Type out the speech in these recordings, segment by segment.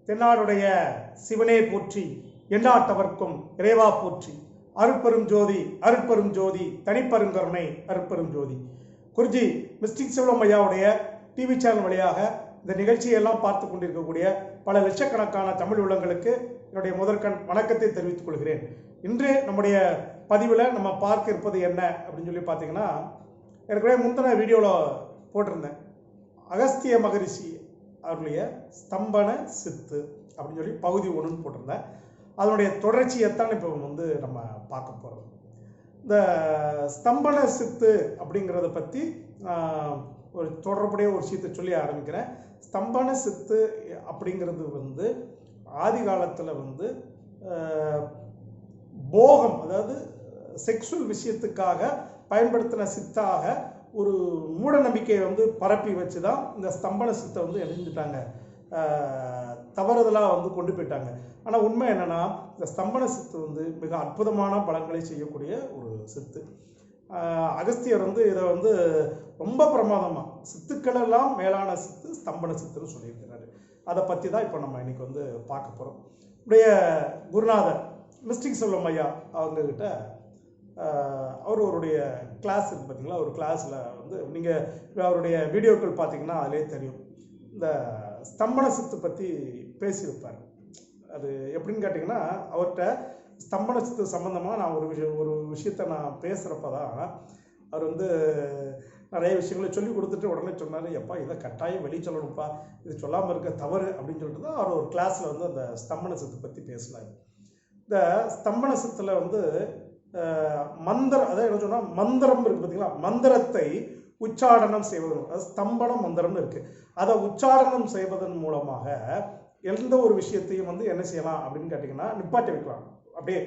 தென்னாடுடைய சிவனே போற்றி, எண்ணாட்டவர்க்கும் இறைவா போற்றி. அருட்பெரும் ஜோதி, அருட்பெரும் ஜோதி, தனிப்பெருங்கருணை, அருட்பெரும் ஜோதி. குருஜி மிஸ்டிக் செல்வம் ஐயாவுடைய டிவி சேனல் வழியாக இந்த நிகழ்ச்சியெல்லாம் பார்த்து கொண்டிருக்கக்கூடிய பல லட்சக்கணக்கான தமிழ் உள்ளங்களுக்கு என்னுடைய முதற்கண் வணக்கத்தை தெரிவித்துக் கொள்கிறேன். இன்று நம்முடைய பதிவில் நம்ம பார்க்க இருப்பது என்ன அப்படின்னு சொல்லி பார்த்தீங்கன்னா, ஏற்கனவே முந்தின வீடியோவில் போட்டிருந்தேன். அகஸ்திய மகரிஷி அவருடைய ஸ்தம்பன சித்து அப்படின்னு சொல்லி பகுதி 1ன்னு போட்டிருந்தேன். அதனுடைய தொடர்ச்சியைத்தான் இப்போ நம்ம பார்க்க போகிறோம். இந்த ஸ்தம்பன சித்து அப்படிங்கிறத பற்றி ஒரு தொடர்புடைய ஒரு விஷயத்தை சொல்லி ஆரம்பிக்கிறேன். ஸ்தம்பன சித்து அப்படிங்கிறது ஆதி காலத்தில் போகம், அதாவது செக்ஷுவல் விஷயத்துக்காக பயன்படுத்தின சித்தாக ஒரு மூட நம்பிக்கையை பரப்பி வச்சு தான் இந்த ஸ்தம்பன சித்தை எழுந்துட்டாங்க, தவறுதலாக கொண்டு போயிட்டாங்க. ஆனால் உண்மை என்னன்னா, இந்த ஸ்தம்பன சித்து மிக அற்புதமான பலன்களை செய்யக்கூடிய ஒரு சித்து. அகஸ்தியர் இதை ரொம்ப பிரமாதமாக சித்துக்கள் எல்லாம் மேலான சித்து ஸ்தம்பன சித்துன்னு சொல்லியிருக்கிறாரு. அதை பற்றி தான் இப்போ நம்ம இன்னைக்கு பார்க்க போகிறோம். உடைய குருநாதர் மிஸ்டிக் செல்வம் ஐயா அவங்கக்கிட்ட அவருடைய கிளாஸ் இருக்குது பார்த்தீங்களா, ஒரு கிளாஸில் நீங்கள் அவருடைய வீடியோக்கள் பார்த்தீங்கன்னா அதிலே தெரியும். இந்த ஸ்தம்பன சித்து பற்றி பேசியிருப்பார். அது எப்படின்னு கேட்டிங்கன்னா, அவர்கிட்ட ஸ்தம்பன சித்து சம்மந்தமாக நான் ஒரு விஷயத்தை நான் பேசுகிறப்ப தான் அவர் நிறைய விஷயங்களை சொல்லி கொடுத்துட்டு உடனே சொன்னார், எப்பா இதை கட்டாயம் வெளியே சொல்லணும்ப்பா, இது சொல்லாமல் இருக்க தவறு அப்படின்னு சொல்லிட்டு தான் அவர் ஒரு கிளாஸில் அந்த ஸ்தம்பன சித்து பற்றி பேசினார். இந்த ஸ்தம்பன சித்தில் மந்திரம், அதாவது என்ன சொன்னால் மந்திரம் இருக்குது பார்த்தீங்களா, மந்திரத்தை உச்சாடனம் செய்வது, அது ஸ்தம்பன மந்திரம்னு இருக்குது. அதை உச்சாடனம் செய்வதன் மூலமாக எந்த ஒரு விஷயத்தையும் என்ன செய்யலாம் அப்படின்னு கேட்டிங்கன்னா, நிப்பாட்டி வைக்கலாம். அப்படியே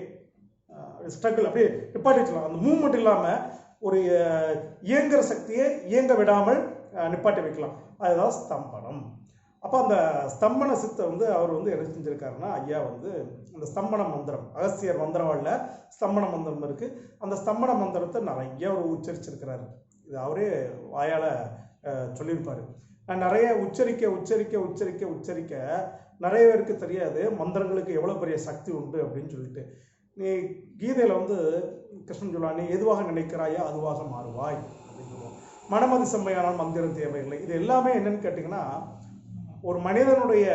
ஸ்ட்ரகிள் அப்படியே நிப்பாட்டி வச்சுக்கலாம். அந்த மூவ்மெண்ட் இல்லாமல் ஒரு இயங்குகிற சக்தியை இயங்க விடாமல் நிப்பாட்டி வைக்கலாம். அதுதான் ஸ்தம்பனம். அப்போ அந்த ஸ்தம்பன சித்தை அவர் என்ன செஞ்சுருக்காருன்னா, ஐயா அந்த ஸ்தம்பன மந்திரம், அகஸ்தியர் மந்திரவாளில் ஸ்தம்பன மந்திரம் இருக்குது. அந்த ஸ்தம்பன மந்திரத்தை நிறைய அவர் உச்சரிச்சிருக்கிறாரு. இது அவரே வாயால் சொல்லியிருப்பார். நான் நிறைய உச்சரிக்க நிறைய பேருக்கு தெரியாது மந்திரங்களுக்கு எவ்வளோ பெரிய சக்தி உண்டு அப்படின்னு சொல்லிட்டு. நீ கீதையில் கிருஷ்ணன் சொல்லுவா, நீ எதுவாக நினைக்கிறாயோ அதுவாக மாறுவாய் அப்படின்னு சொல்லுவோம். மனமதி செம்மையானால் மந்திரம் தேவையில்லை. இது எல்லாமே என்னன்னு கேட்டிங்கன்னா, ஒரு மனிதனுடைய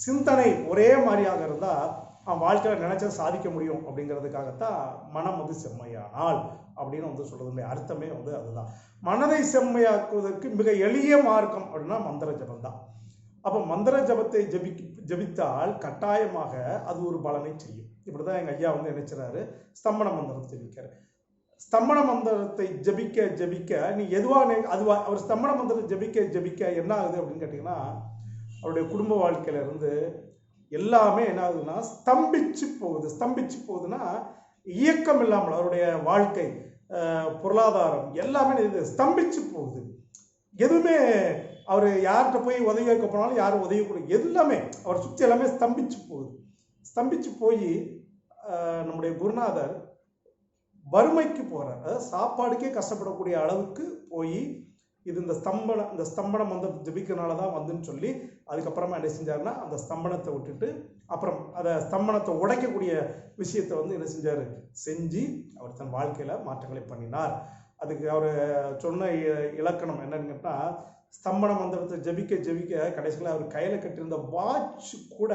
சிந்தனை ஒரே மாதிரியாக இருந்தால் அவன் வாழ்க்கையில் நினைச்சா சாதிக்க முடியும் அப்படிங்கிறதுக்காகத்தான் மனமது செம்மையானால் அப்படின்னு சொல்றதுடைய அர்த்தமே அதுதான். மனதை செம்மையாக்குவதற்கு மிக எளிய மார்க்கம் அப்படின்னா மந்திர ஜபம் தான். அப்போ மந்திர ஜபத்தை ஜபித்தால் கட்டாயமாக அது ஒரு பலனை செய்யும். இப்படிதான் எங்கள் ஐயா நினைச்சாரு, ஸ்தம்பன மந்திரத்தை ஜபிக்காரு. ஸ்தம்பன மந்திரத்தை ஜபிக்க நீ எதுவாக அதுவா, அவர் ஸ்தம்பன மந்திரத்தை ஜபிக்க என்ன ஆகுது அப்படின்னு கேட்டிங்கன்னா, அவருடைய குடும்ப வாழ்க்கையிலிருந்து எல்லாமே என்ன ஆகுதுன்னா ஸ்தம்பிச்சு போகுதுன்னா இயக்கம் இல்லாமல் அவருடைய வாழ்க்கை, பொருளாதாரம் எல்லாமே இது ஸ்தம்பிச்சு போகுது. எதுவுமே அவர் யார்கிட்ட போய் உதவி கேட்க போனாலும் யாரும் உதவி கூட எல்லாமே அவர் சுற்றி எல்லாமே ஸ்தம்பிச்சு போய் நம்முடைய குருநாதர் வறுமைக்கு போகிறார். அதாவது சாப்பாடுக்கே கஷ்டப்படக்கூடிய அளவுக்கு போய் இது இந்த ஸ்தம்பன மந்திரத்தை ஜபிக்கிறனால தான் வந்துன்னு சொல்லி அதுக்கப்புறமா என்ன செஞ்சாருன்னா, அந்த ஸ்தம்பனத்தை விட்டுட்டு அப்புறம் அதை ஸ்தம்பனத்தை உடைக்கக்கூடிய விஷயத்தை என்ன செஞ்சு அவர் தன் வாழ்க்கையில் மாற்றங்களை பண்ணினார். அதுக்கு அவர் சொன்ன இலக்கணம் என்னன்னு கேட்டால், ஸ்தம்பன மந்திரத்தை ஜபிக்க கடைசியில் அவர் கையில் கட்டியிருந்த வாட்ச் கூட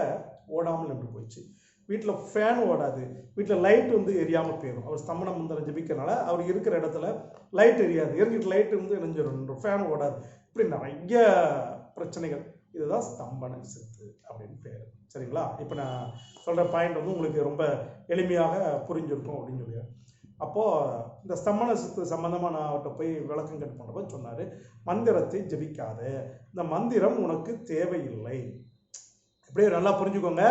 ஓடாமல் நின்று போயிடுச்சு. வீட்டில் ஃபேன் ஓடாது, வீட்டில் லைட் எரியாமல் போயிடும். அவர் ஸ்தம்பன மந்திரம் ஜபிக்கிறனால அவர் இருக்கிற இடத்துல லைட் எரியாது, எரிஞ்சிட்டு லைட் இணைஞ்சிடும், ஃபேன் ஓடாது. இப்படி நிறைய பிரச்சனைகள். இதுதான் ஸ்தம்பன சித்து அப்படின்னு பேர். சரிங்களா? இப்போ நான் சொல்கிற பாயிண்ட் உங்களுக்கு ரொம்ப எளிமையாக புரிஞ்சிருக்கும் அப்படின்னு சொல்லி. அப்போது இந்த ஸ்தம்பன சித்து சம்மந்தமாக நான் அவர்கிட்ட போய் விளக்கம் கேட்டு பண்ணுறப்ப சொன்னார், மந்திரத்தை ஜபிக்காத, இந்த மந்திரம் உனக்கு தேவையில்லை. இப்படியே நல்லா புரிஞ்சுக்கோங்க.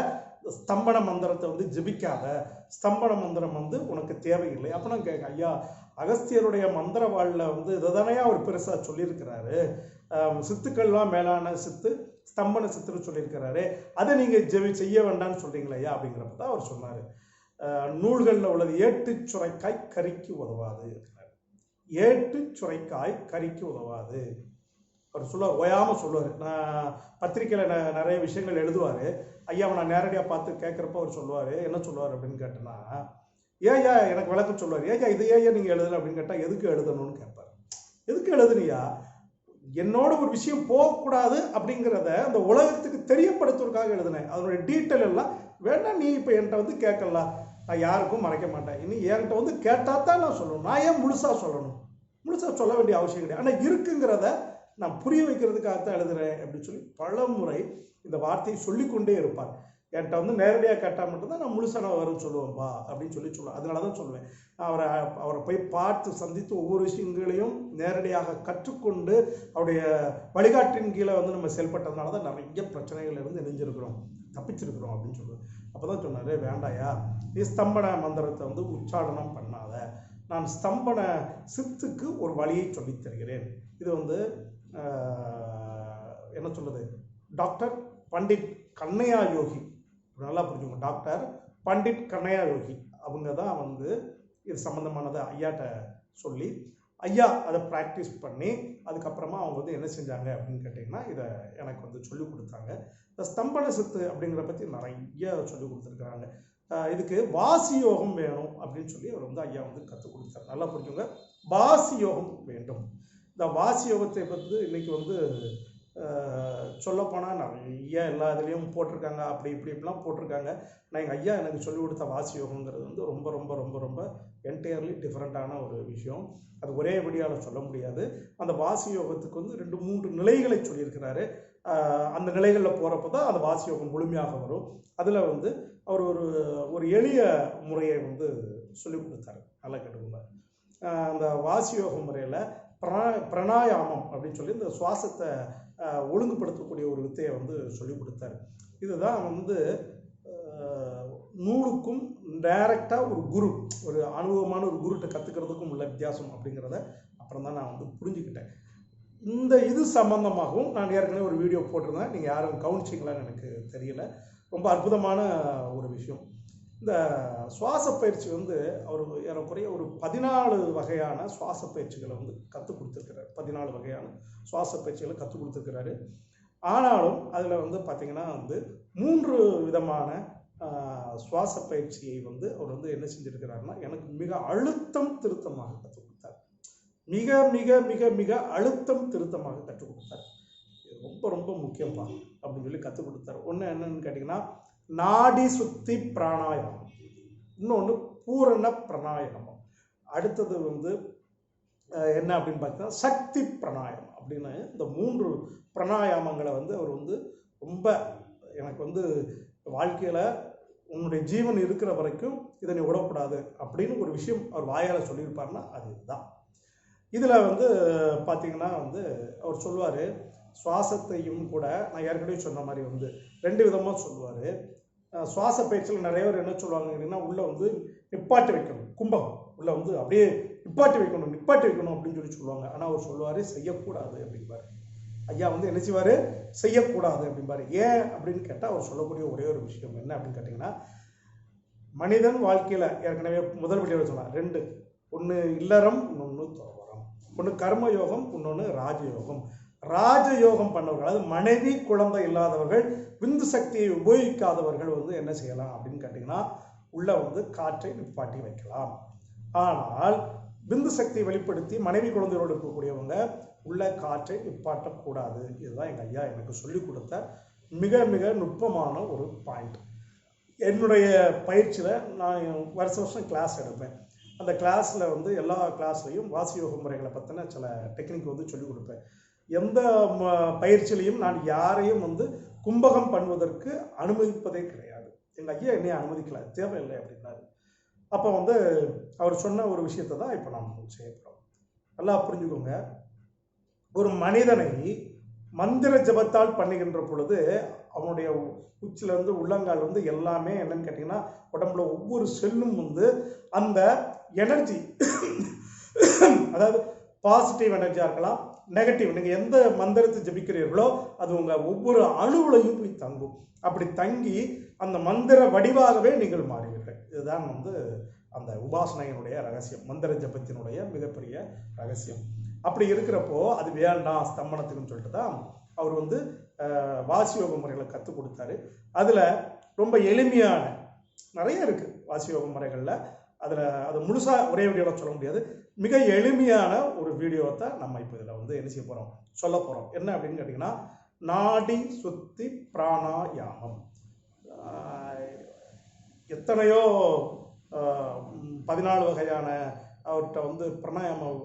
ஸ்தம்பன மந்திரத்தை ஜபிக்காத, ஸ்தம்பன மந்திரம் உனக்கு தேவையில்லை. அப்போ நான் கேட்க, ஐயா அகஸ்தியருடைய மந்திர வாழ்வில் இதை தானே அவர் பெருசாக சொல்லியிருக்கிறாரு, சித்துக்கள்லாம் மேலான சித்து ஸ்தம்பன சித்துன்னு சொல்லியிருக்கிறாரு, அதை நீங்கள் செய்ய வேண்டாம்னு சொல்கிறீங்களா ஐயா அப்படிங்கிறப்ப தான் அவர் சொன்னார், நூல்களில் உள்ளது ஏட்டு சுரைக்காய் கறிக்கு உதவாது. ஏட்டு சுரைக்காய் கறிக்கு உதவாது. அவர் சொல்லுவார், ஓயாமல் சொல்லுவார். நான் பத்திரிக்கையில் நிறைய விஷயங்கள் எழுதுவார். ஐயாவை நான் நேரடியாக பார்த்து கேட்குறப்ப அவர் சொல்லுவார், என்ன சொல்லுவார் அப்படின்னு கேட்டேன்னா, ஏயா எனக்கு விளக்கம் சொல்லுவார். ஏயா இது ஏயா நீங்கள் எழுதலை அப்படின்னு கேட்டால், எதுக்கு எழுதணும்னு கேட்பார். எதுக்கு எழுதுனியா? என்னோட ஒரு விஷயம் போகக்கூடாது அப்படிங்கிறத அந்த உலகத்துக்கு தெரியப்படுத்துவதற்காக எழுதினேன். அதனுடைய டீட்டெயில் எல்லாம் வேண்டாம், நீ இப்போ என்கிட்ட வந்து கேட்கலாம், நான் யாருக்கும் மறைக்க மாட்டேன். இன்னும் என்கிட்ட வந்து கேட்டால் தான் நான் சொல்லணும். நான் ஏன் முழுசாக சொல்லணும்? முழுசாக சொல்ல வேண்டிய அவசியம் கிடையாது. ஆனால் இருக்குங்கிறத நான் புரிய வைக்கிறதுக்காகத்தான் எழுதுறேன் அப்படின்னு சொல்லி பல முறை இந்த வார்த்தையை சொல்லிக்கொண்டே இருப்பார். என்கிட்ட வந்து நேரடியாக கேட்டால் மட்டும்தான் நான் முழுசான வரும் சொல்லுவேன்ப்பா அப்படின்னு சொல்லுவேன். அதனால தான் சொல்லுவேன், அவரை போய் பார்த்து சந்தித்து ஒவ்வொரு விஷயங்களையும் நேரடியாக கற்றுக்கொண்டு அவருடைய வழிகாட்டின் கீழே வந்து நம்ம செயல்பட்டதுனால தான் நிறைய பிரச்சனைகள் இருந்து நெஞ்சிருக்கிறோம், தப்பிச்சிருக்கிறோம் அப்படின்னு சொல்லுவேன். அப்போ தான் சொன்னார், வேண்டாயா, நீ ஸ்தம்பன மந்திரத்தை வந்து உச்சாரணம் பண்ணாத, நான் ஸ்தம்பன சித்துக்கு ஒரு வழியை சொல்லித் தருகிறேன். இது வந்து என்ன சொல்றது, டாக்டர் பண்டிட் கண்ணையா யோகி, நல்லா புரிஞ்சுக்கோங்க, டாக்டர் பண்டிட் கண்ணையா யோகி அவங்க தான் வந்து இது சம்மந்தமானதை ஐயாட்ட சொல்லி, ஐயா அதை ப்ராக்டிஸ் பண்ணி அதுக்கப்புறமா அவங்க வந்து என்ன செஞ்சாங்க அப்படின்னு கேட்டிங்கன்னா, இதை எனக்கு வந்து சொல்லிக் கொடுத்தாங்க. இந்த ஸ்தம்பன சித்து அப்படிங்கிற பற்றி நிறைய சொல்லிக் கொடுத்துருக்குறாங்க. இதுக்கு வாசி யோகம் வேணும் அப்படின்னு சொல்லி அவர் வந்து ஐயா வந்து கற்றுக் கொடுத்தார். நல்லா புரிஞ்சுங்க, வாசி யோகம் வேண்டும். இந்த வாசி யோகத்தை பற்றி இன்னைக்கு வந்து சொல்லப்போனால் நிறைய எல்லா இதுலேயும் போட்டிருக்காங்க, அப்படி இப்படிலாம் போட்டிருக்காங்க. ஆனால் எங்கள் ஐயா எனக்கு சொல்லிக் கொடுத்த வாசி யோகங்கிறது வந்து ரொம்ப ரொம்ப ரொம்ப ரொம்ப என்டையர்லி டிஃப்ரெண்ட்டான ஒரு விஷயம். அது ஒரே வழியால் சொல்ல முடியாது. அந்த வாசி யோகத்துக்கு வந்து 2-3 நிலைகளை சொல்லியிருக்கிறாரு. அந்த நிலைகளில் போகிறப்ப தான் அந்த வாசி யோகம் முழுமையாக வரும். அதில் வந்து அவர் ஒரு எளிய முறையை வந்து சொல்லிக் கொடுத்தாரு. நல்லா கேட்டுக்கோங்க. அந்த வாசி யோக முறையில் பிராணாயாமம் அப்படின்னு சொல்லி இந்த சுவாசத்தை ஒழுங்குபடுத்தக்கூடிய ஒரு வித்தையை வந்து சொல்லிக் கொடுத்தாரு. இதுதான் வந்து நூலுக்கும் டைரக்டாக ஒரு குரு, ஒரு அனுபவமான ஒரு குருட்ட கற்றுக்கிறதுக்கும் உள்ள வித்தியாசம் அப்படிங்கிறத அப்புறம் தான் நான் வந்து புரிஞ்சுக்கிட்டேன். இந்த இது சம்பந்தமாகவும் நான் ஏற்கனவே ஒரு வீடியோ போட்டிருந்தேன், நீங்கள் யாரும் கவனிச்சிங்களான்னு எனக்கு தெரியல. ரொம்ப அற்புதமான ஒரு விஷயம். இந்த சுவாச பயிற்சி வந்து அவர் ஏறக்குறைய ஒரு 14 வகையான சுவாச பயிற்சிகளை வந்து கற்றுக் கொடுத்துருக்கிறார். 14 வகையான சுவாச பயிற்சிகளை கற்றுக் கொடுத்துருக்கிறாரு. ஆனாலும் அதில் வந்து பார்த்திங்கன்னா வந்து 3 விதமான சுவாச பயிற்சியை வந்து அவர் வந்து என்ன செஞ்சிருக்கிறாருன்னா, எனக்கு மிக அழுத்தம் திருத்தமாக கற்றுக் கொடுத்தார். மிக மிக மிக மிக அழுத்தம் திருத்தமாக கற்றுக் கொடுத்தார். ரொம்ப ரொம்ப முக்கியமா அப்படின்னு சொல்லி கற்றுக் கொடுத்தாரு. ஒன்று என்னன்னு கேட்டிங்கன்னா, நாடி சுத்தி பிராணாயாமம், இன்னொன்று பூரண பிராணாயாமம், அடுத்தது வந்து என்ன அப்படின்னு பார்த்தீங்கன்னா சக்தி பிராணாயாமம் அப்படின்னு இந்த 3 பிராணாயாமங்களை வந்து அவர் வந்து ரொம்ப எனக்கு வந்து வாழ்க்கையில் உன்னுடைய ஜீவன் இருக்கிற வரைக்கும் இதை நீ விடக்கூடாது அப்படின்னு ஒரு விஷயம் அவர் வாயால் சொல்லியிருப்பாருன்னா அது இதுதான். இதில் வந்து பார்த்திங்கன்னா வந்து அவர் சொல்லுவார், சுவாசத்தையும் கூட நான் ஏற்கனவே சொன்ன மாதிரி வந்து 2 விதமாக சொல்லுவார். சுவாச பயிற்சியில் நிறைய பேர் என்ன சொல்லுவாங்க அப்படின்னா, உள்ளே வந்து நிப்பாட்டி வைக்கணும், கும்பகம் உள்ளே வந்து அப்படியே நிப்பாட்டி வைக்கணும் அப்படின்னு சொல்லி சொல்லுவாங்க. ஆனால் அவர் சொல்லுவார், செய்யக்கூடாது அப்படிம்பார். ஐயா வந்து என்ன செய்வார், செய்யக்கூடாது அப்படிம்பார். ஏன் அப்படின்னு கேட்டால் அவர் சொல்லக்கூடிய ஒரே ஒரு விஷயம் என்ன அப்படின்னு கேட்டிங்கன்னா, மனிதன் வாழ்க்கையில் ஏற்கனவே முதல் வீடியோவில் சொன்னார் 2, ஒன்று இல்லறம், இன்னொன்று துறவரம், ஒன்று கர்மயோகம், இன்னொன்று ராஜயோகம். ராஜயோகம் பண்ணவர்கள், அதாவது மனைவி குழந்தை இல்லாதவர்கள், விந்து சக்தியை உபயோகிக்காதவர்கள் வந்து என்ன செய்யலாம் அப்படின்னு கேட்டிங்கன்னா, உள்ள வந்து காற்றை நிப்பாட்டி வைக்கலாம். ஆனால் விந்து சக்தியை வெளிப்படுத்தி மனைவி குழந்தையோடு இருக்கக்கூடியவங்க உள்ள காற்றை நிப்பாட்டக்கூடாது. இதுதான் எங்கள் ஐயா எனக்கு சொல்லிக் கொடுத்த மிக மிக நுட்பமான ஒரு பாயிண்ட். என்னுடைய பயிற்சியில் நான் வருஷம் கிளாஸ் எடுப்பேன். அந்த கிளாஸில் வந்து எல்லா கிளாஸ்லையும் வாசியோக முறைகளை பற்றின சில டெக்னிக் வந்து சொல்லிக் கொடுப்பேன். எந்த பயிற்சியிலையும் நான் யாரையும் வந்து கும்பகம் பண்ணுவதற்கு அனுமதிப்பதே கிடையாது. எங்கள் ஐயா என்னையை அனுமதிக்கல, தேவையில்லை அப்படின்னாரு. அப்போ வந்து அவர் சொன்ன ஒரு விஷயத்தை தான் இப்போ நாம் செய்யப்படுறோம். நல்லா புரிஞ்சுக்கோங்க, ஒரு மனிதனை மந்திர ஜபத்தால் பண்ணுகின்ற பொழுது அவனுடைய உச்சிலேருந்து உள்ளங்கால் வந்து எல்லாமே என்னன்னு கேட்டிங்கன்னா, உடம்புல ஒவ்வொரு செல்லும் வந்து அந்த எனர்ஜி, அதாவது பாசிட்டிவ் எனர்ஜியாக இருக்கலாம், நெகட்டிவ், நீங்கள் எந்த மந்திரத்தை ஜபிக்கிறீர்களோ அது உங்கள் ஒவ்வொரு அணுவுலையும் போய் தங்கும். அப்படி தங்கி அந்த மந்திர வடிவாகவே நீங்கள் மாறுவீர்கள். இதுதான் வந்து அந்த உபாசனையினுடைய ரகசியம், மந்திர ஜபத்தினுடைய மிகப்பெரிய ரகசியம். அப்படி இருக்கிறப்போ அது வேண்டாம் ஸ்தம்பனத்துக்குன்னு சொல்லிட்டு தான் அவர் வந்து வாசியோக முறைகளை கற்றுக் கொடுத்தாரு. அதில் ரொம்ப எளிமையான நிறைய இருக்குது வாசியோக முறைகளில். அதில் அதை முழுசாக ஒரே வீடியோவில் சொல்ல முடியாது. மிக எளிமையான ஒரு வீடியோவை தான் நம்ம இப்போ இதில் வந்து என்ன செய்ய போகிறோம், சொல்ல போகிறோம். என்ன அப்படின்னு கேட்டிங்கன்னா, நாடி சுத்தி பிராணாயாமம். எத்தனையோ 14 வகையான அவர்கிட்ட வந்து பிராணாயாமம்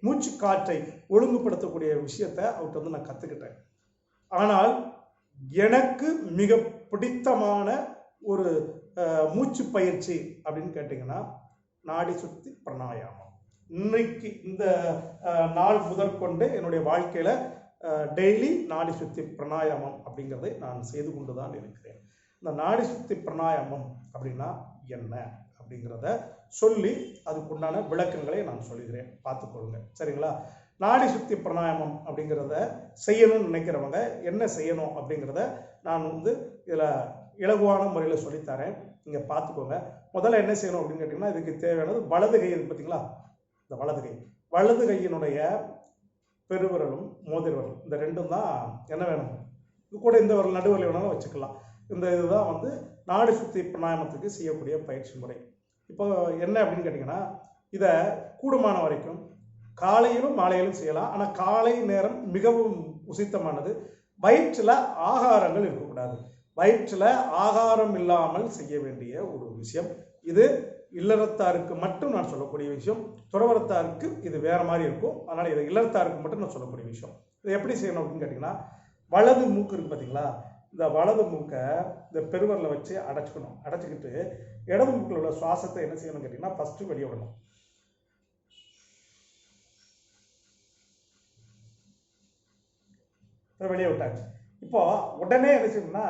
மூச்சு காற்றை ஒழுங்குபடுத்தக்கூடிய விஷயத்தை அவர்கிட்ட வந்து நான் கற்றுக்கிட்டேன். ஆனால் எனக்கு மிக பிடித்தமான ஒரு மூச்சு பயிற்சி அப்படின்னு கேட்டிங்கன்னா நாடி சுத்தி பிராணாயாமம். இன்னைக்கு இந்த நாள் முதற்கொண்டு என்னுடைய வாழ்க்கையில் டெய்லி நாடி சுத்தி பிராணாயாமம் அப்படிங்கிறதை நான் செய்து கொண்டு தான் இருக்கிறேன். இந்த நாடி சுத்தி பிராணாயாமம் அப்படின்னா என்ன அப்படிங்கிறத சொல்லி அதுக்குண்டான விளக்கங்களை நான் சொல்லுகிறேன், பார்த்துக்கொள்ளுங்க. சரிங்களா? நாடி சுத்தி பிராணாயாமம் அப்படிங்கிறத செய்யணும்னு நினைக்கிறவங்க என்ன செய்யணும் அப்படிங்கிறத நான் வந்து இதில் இலகுவான முறையில் சொல்லித்தரேன், நீங்கள் பார்த்துக்கோங்க. முதல்ல என்ன செய்யணும் அப்படின்னு கேட்டிங்கன்னா, இதுக்கு தேவையானது வலது கை இருக்கு பார்த்தீங்களா, இந்த வலது கையினுடைய பெருவிரலும் மோதிர விரலும் இந்த ரெண்டும் தான் என்ன வேணும். இது கூட இந்த ஒரு நடுவரை வேணாலும் வச்சுக்கலாம். இந்த இதுதான் வந்து நாடி சுத்தி பிராணாயாமத்துக்கு செய்யக்கூடிய பயிற்சி முறை. இப்போ என்ன அப்படின்னு கேட்டிங்கன்னா, இதை கூடுமான வரைக்கும் காலையிலும் மாலையிலும் செய்யலாம். ஆனால் காலை நேரம் மிகவும் உசித்தமானது. வயிற்றில் ஆகாரங்கள் இருக்கக்கூடாது. வயிற்றில் ஆகாரம் இல்லாமல் செய்ய வேண்டிய ஒரு விஷயம் இது. இல்லறத்தாருக்கு மட்டும் நான் சொல்லக்கூடிய விஷயம். துறவரத்தாருக்கு இது வேற மாதிரி இருக்கும். அதனால் இதை இல்லறத்தாருக்கு மட்டும் நான் சொல்லக்கூடிய விஷயம். இதை எப்படி செய்யணும் அப்படின்னு கேட்டிங்கன்னா, வலது மூக்கு இருக்கு பார்த்தீங்களா, இந்த வலது மூக்கை இந்த பெருவரில் வச்சு அடைச்சிக்கணும். அடைச்சிக்கிட்டு இடது மூக்கில் உள்ள சுவாசத்தை என்ன செய்யணும்னு கேட்டிங்கன்னா, ஃபஸ்ட்டு வெளியே விடணும். வெளியே விட்டாச்சு. இப்போ உடனே என்ன செய்யணும்னா,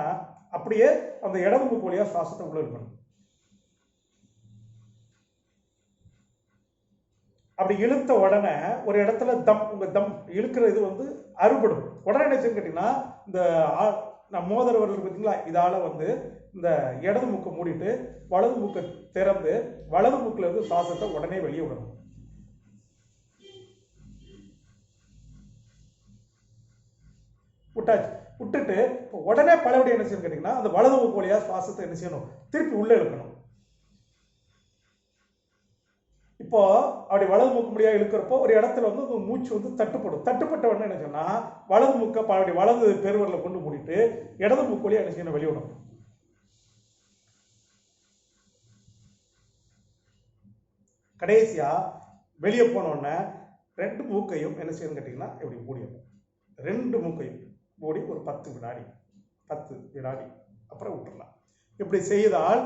அப்படியே அந்த இடது மூக்கு வழியாக சுவாசத்தை உள்ள இருக்கணும். அப்படி இழுத்த உடனே ஒரு இடத்துல உங்க தம் இழுக்கிற இது வந்து அறுபடும். உடனே என்ன செய்யணும் கேட்டீங்கன்னா, இந்த மோதிர விரல் பார்த்தீங்களா, இதால வந்து இந்த இடது மூக்கை மூடிட்டு வலது மூக்கை திறந்து வலது மூக்குல இருந்து சுவாசத்தை உடனே வெளியே விடணும். விட்டுட்டு உடனே பலபடி என்ன செய்யணும் கேட்டீங்கன்னா, அந்த வலது மூக்கு வழியா சுவாசத்தை என்ன செய்யணும், திருப்பி உள்ள இழுக்கணும். இப்போ அப்படி வலது மூக்கு முடியா இழுக்கிறப்போ ஒரு இடத்துல வந்து மூச்சு வந்து தட்டுப்பட்ட உடனே என்ன சொன்னா, வலது மூக்கை அப்படி வலது பெருவரில் கொண்டு மூடிட்டு இடது மூக்கு வழியா என்ன செய்யணும், வெளியிடணும். கடைசியா வெளியே போன உடனே 2 மூக்கையும் என்ன செய்யணும் கேட்டீங்கன்னா, இப்படி மூடிடணும். 2 மூக்கையும் மூடி ஒரு 10 வினாடி அப்புறம் விட்டுடலாம். இப்படி செய்தால்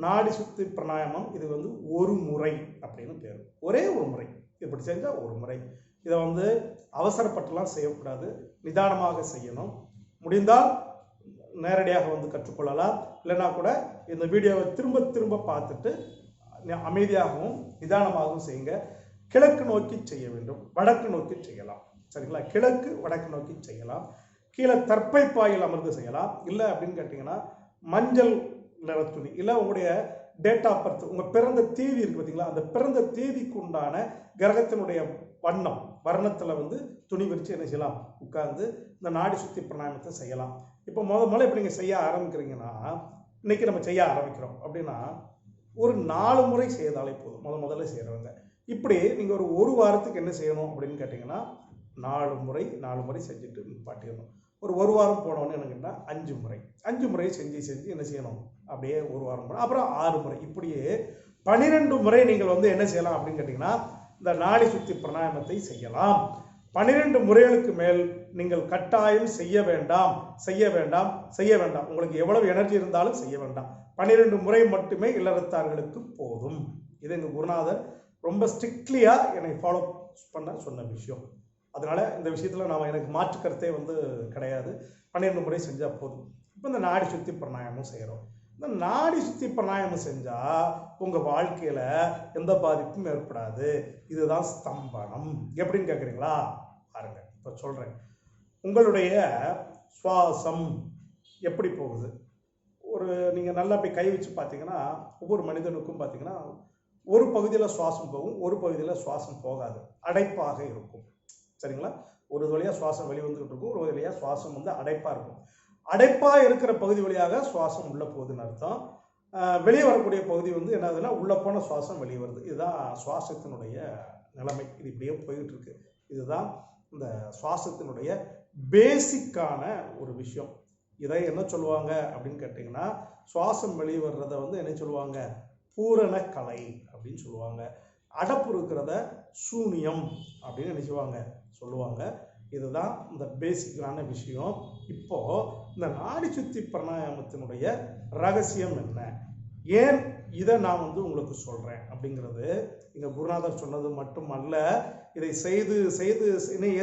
நாடி சுத்தி பிராணாயாமம் இது வந்து ஒரு முறை அப்படின்னு பேர். ஒரே ஒரு முறை இப்படி செஞ்சால் ஒரு முறை. இதை வந்து அவசரப்பட்டுலாம் செய்யக்கூடாது, நிதானமாக செய்யணும். முடிந்தால் நேரடியாக வந்து கற்றுக்கொள்ளலாம். இல்லைன்னா கூட இந்த வீடியோவை திரும்ப பார்த்துட்டு அமைதியாகவும் நிதானமாகவும் செய்யுங்க. கிழக்கு நோக்கி செய்ய வேண்டும், வடக்கு நோக்கி செய்யலாம். சரிங்களா? கிழக்கு வடக்கு நோக்கி செய்யலாம். கீழே தற்பை பாயில் அமர்ந்து செய்யலாம். இல்லை அப்படின்னு கேட்டிங்கன்னா மஞ்சள் நிற துணி, இல்லை உங்களுடைய டேட் ஆஃப் பர்த், உங்கள் பிறந்த தேதி இருக்கு பார்த்தீங்களா, அந்த பிறந்த தேதிக்கு உண்டான கிரகத்தினுடைய வர்ணத்தில் வந்து துணி விரித்து என்ன செய்யலாம், உட்கார்ந்து இந்த நாடி சுத்தி பிராணாயாமத்தை செய்யலாம். இப்போ முதல்ல இப்போ நீங்கள் செய்ய ஆரம்பிக்கிறீங்கன்னா, இன்னைக்கு நம்ம செய்ய ஆரம்பிக்கிறோம் அப்படின்னா ஒரு 4 முறை செய்தாலே போதும். முதல்ல செய்கிறவங்க இப்படி நீங்கள் ஒரு வாரத்துக்கு என்ன செய்யணும் அப்படின்னு கேட்டிங்கன்னா, 4 முறை செஞ்சுட்டு நிப்பாட்டிடணும். ஒரு வாரம் போனோன்னு என்னங்கன்னா 5 முறை செஞ்சு என்ன செய்யணும், அப்படியே ஒரு வாரம் போனோம், அப்புறம் 6 முறை, இப்படியே 12 முறை நீங்கள் வந்து என்ன செய்யலாம் அப்படின்னு கேட்டிங்கன்னா, இந்த நாடி சுத்தி பிராணாயாமத்தை செய்யலாம். 12 முறைகளுக்கு மேல் நீங்கள் கட்டாயம் செய்ய வேண்டாம். உங்களுக்கு எவ்வளவு எனர்ஜி இருந்தாலும் செய்ய வேண்டாம். 12 முறை மட்டுமே இல்லறத்தார்களுக்கு போதும். இது எங்கள் குருநாதர் ரொம்ப ஸ்ட்ரிக்ட்லியா என்னை ஃபாலோ பண்ண சொன்ன விஷயம். அதனால இந்த விஷயத்துல எனக்கு மாற்று கருத்தே வந்து கிடையாது. 12 முறை செஞ்சா போதும். இப்போ இந்த நாடி சுத்தி பிராணாயாமம் செய்யறோம். இந்த நாடி சுத்தி பிராணாயாமம் செஞ்சா உங்க வாழ்க்கையில எந்த பாதிப்பும் ஏற்படாது. இதுதான் ஸ்தம்பனம். எப்படின்னு கேட்குறீங்களா? பாருங்க, இப்போ சொல்றேன். உங்களுடைய சுவாசம் எப்படி போகுது, நீங்கள் நல்லா போய் கை வச்சு பார்த்தீங்கன்னா, ஒவ்வொரு மனிதனுக்கும் பார்த்தீங்கன்னா ஒரு பகுதியில் சுவாசம் போகும், ஒரு பகுதியில் சுவாசம் போகாது, அடைப்பாக இருக்கும். சரிங்களா? ஒரு வழியாக சுவாசம் வெளிவந்துகிட்டு இருக்கும், ஒரு வழியாக சுவாசம் வந்து அடைப்பாக இருக்கும். அடைப்பாக இருக்கிற பகுதி வழியாக சுவாசம் உள்ளே போகுதுன்னு அர்த்தம். வெளியே வரக்கூடிய பகுதி வந்து என்னதுன்னா உள்ளே போன சுவாசம் வெளியே வருது. இதுதான் சுவாசத்தினுடைய நிலைமை. இது இப்படியே போயிட்டு இருக்கு. இதுதான் இந்த சுவாசத்தினுடைய பேசிக்கான ஒரு விஷயம். இதை என்ன சொல்லுவாங்க அப்படின்னு கேட்டிங்கன்னா, சுவாசம் வெளியே வர்றதை வந்து என்ன சொல்லுவாங்க, பூரண கலை அப்படின்னு சொல்லுவாங்க. அடப்பு இருக்கிறத சூனியம் அப்படின்னு நினைச்சுவாங்க சொல்லுவாங்க. இதுதான் இந்த பேசிக்கான விஷயம். இப்போ இந்த நாடி சுத்தி பிராணாயாமத்தினுடைய ரகசியம் என்ன, ஏன் இதை நான் வந்து உங்களுக்கு சொல்றேன் அப்படிங்கிறது இங்க குருநாதர் சொன்னது மட்டுமல்ல. இதை செய்து செய்து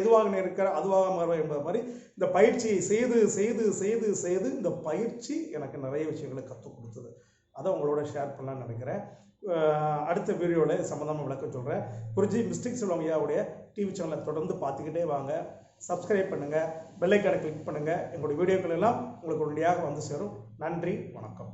எதுவாக இருக்கிற அதுவாக மாறும் என்பது மாதிரி இந்த பயிற்சியை செய்து செய்து செய்து செய்து இந்த பயிற்சி எனக்கு நிறைய விஷயங்களை கற்றுக் கொடுத்தது. அதை உங்களோட ஷேர் பண்ணலான்னு நினைக்கிறேன். அடுத்த வீடியோவில் சம்மந்தமாக விளக்கம் சொல்கிறேன். குருஜி மிஸ்டிக் செல்வம் ஐயாவுடைய டிவி சேனலை தொடர்ந்து பார்த்துக்கிட்டே வாங்க. சப்ஸ்கிரைப் பண்ணுங்கள், பெல் ஐக்கானை கிளிக் பண்ணுங்கள். எங்களுடைய வீடியோக்கள் எல்லாம் உங்களுக்கு உடனடியாக வந்து சேரும். நன்றி, வணக்கம்.